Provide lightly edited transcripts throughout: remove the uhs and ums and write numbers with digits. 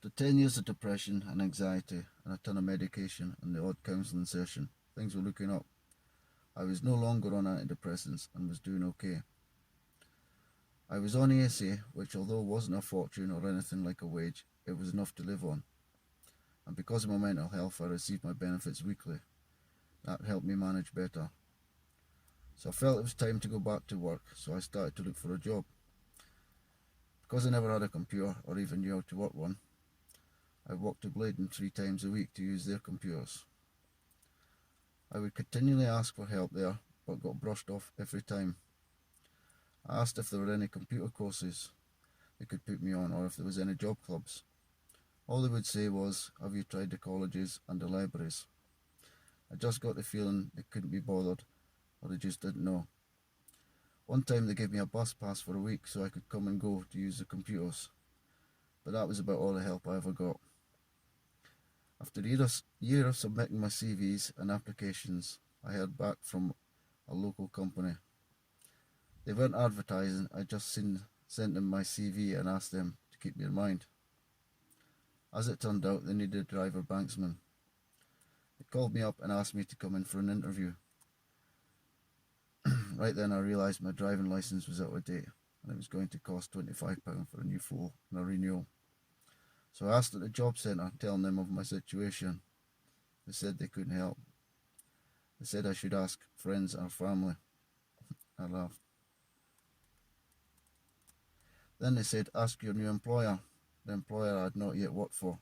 After 10 years of depression and anxiety and a ton of medication and the odd counselling session, things were looking up. I was no longer on antidepressants and was doing okay. I was on ASA, which although wasn't a fortune or anything like a wage, it was enough to live on. And because of my mental health, I received my benefits weekly. That helped me manage better. So I felt it was time to go back to work, so I started to look for a job. Because I never had a computer or even knew how to work one, I walked to Bladen 3 times a week to use their computers. I would continually ask for help there, but got brushed off every time. I asked if there were any computer courses they could put me on or if there was any job clubs. All they would say was, "Have you tried the colleges and the libraries?" I just got the feeling they couldn't be bothered, or they just didn't know. One time they gave me a bus pass for a week so I could come and go to use the computers, but that was about all the help I ever got. After a year of submitting my CVs and applications, I heard back from a local company. They weren't advertising, I just sent them my CV and asked them to keep me in mind. As it turned out, they needed a driver banksman. They called me up and asked me to come in for an interview. Right then I realised my driving licence was out of date and it was going to cost £25 for a new full and a renewal. So I asked at the job centre, telling them of my situation. They said they couldn't help. They said I should ask friends or family. I laughed. Then they said, ask your new employer, the employer I had not yet worked for.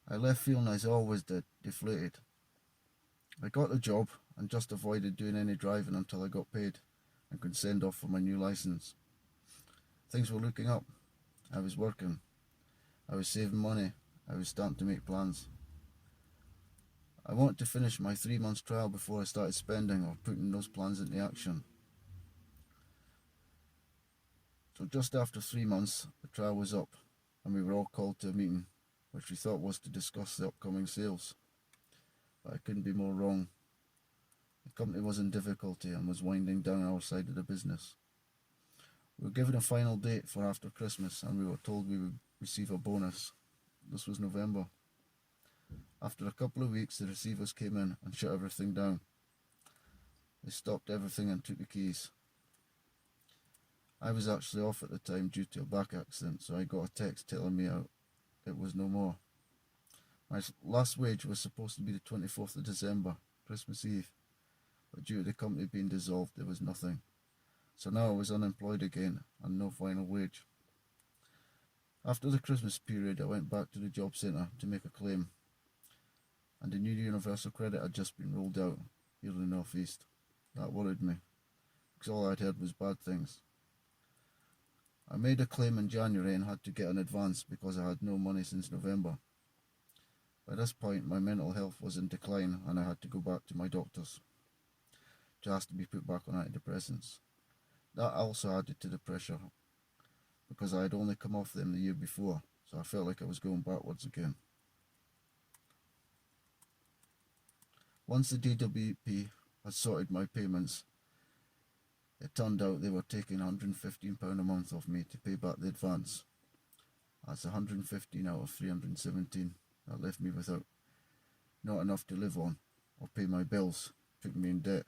I left feeling as I always did, deflated. I got the job and just avoided doing any driving until I got paid and could send off for my new licence. Things were looking up. I was working. I was saving money. I was starting to make plans. I wanted to finish my 3 months trial before I started spending or putting those plans into action. So just after 3 months, the trial was up and we were all called to a meeting, which we thought was to discuss the upcoming sales. But I couldn't be more wrong. The company was in difficulty and was winding down our side of the business. We were given a final date for after Christmas and we were told we would receive a bonus. This was November. After a couple of weeks, the receivers came in and shut everything down. They stopped everything and took the keys. I was actually off at the time due to a back accident, so I got a text telling me it was no more. My last wage was supposed to be the 24th of December, Christmas Eve, but due to the company being dissolved, there was nothing. So now I was unemployed again and no final wage. After the Christmas period, I went back to the job centre to make a claim, and the new universal credit had just been rolled out here in the North East. That worried me, because all I'd heard was bad things. I made a claim in January and had to get an advance because I had no money since November. By this point, my mental health was in decline and I had to go back to my doctors to ask to be put back on antidepressants. That also added to the pressure because I had only come off them the year before, so I felt like I was going backwards again. Once the DWP had sorted my payments, it turned out they were taking £115 a month off me to pay back the advance. That's 115 out of 317. That left me without not enough to live on or pay my bills, putting me in debt.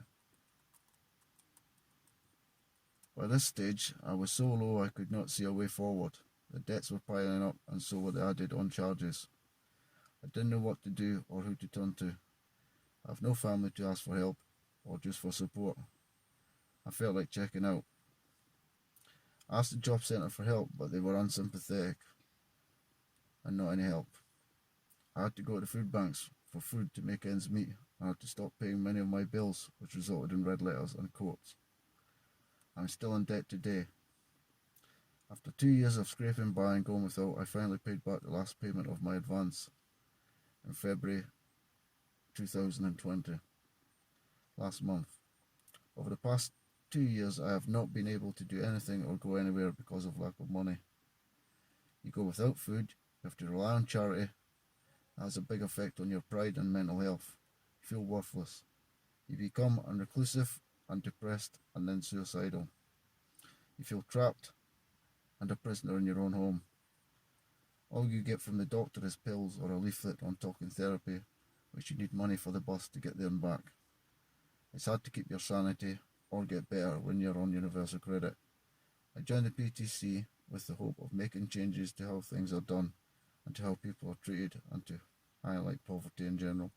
By this stage, I was so low I could not see a way forward. The debts were piling up and so were the added on charges. I didn't know what to do or who to turn to. I have no family to ask for help or just for support. I felt like checking out. I asked the job centre for help, but they were unsympathetic and not any help. I had to go to food banks for food to make ends meet. I had to stop paying many of my bills, which resulted in red letters and courts. I'm still in debt today. After 2 years of scraping by and going without, I finally paid back the last payment of my advance in February 2020, last month. Over the past 2 years, I have not been able to do anything or go anywhere because of lack of money. You go without food, you have to rely on charity. That has a big effect on your pride and mental health. You feel worthless. You become reclusive and depressed and then suicidal. You feel trapped and a prisoner in your own home. All you get from the doctor is pills or a leaflet on talking therapy, which you need money for the bus to get there and back. It's hard to keep your sanity or get better when you're on universal credit. I joined the PTC with the hope of making changes to how things are done and to how people are treated and to highlight poverty in general.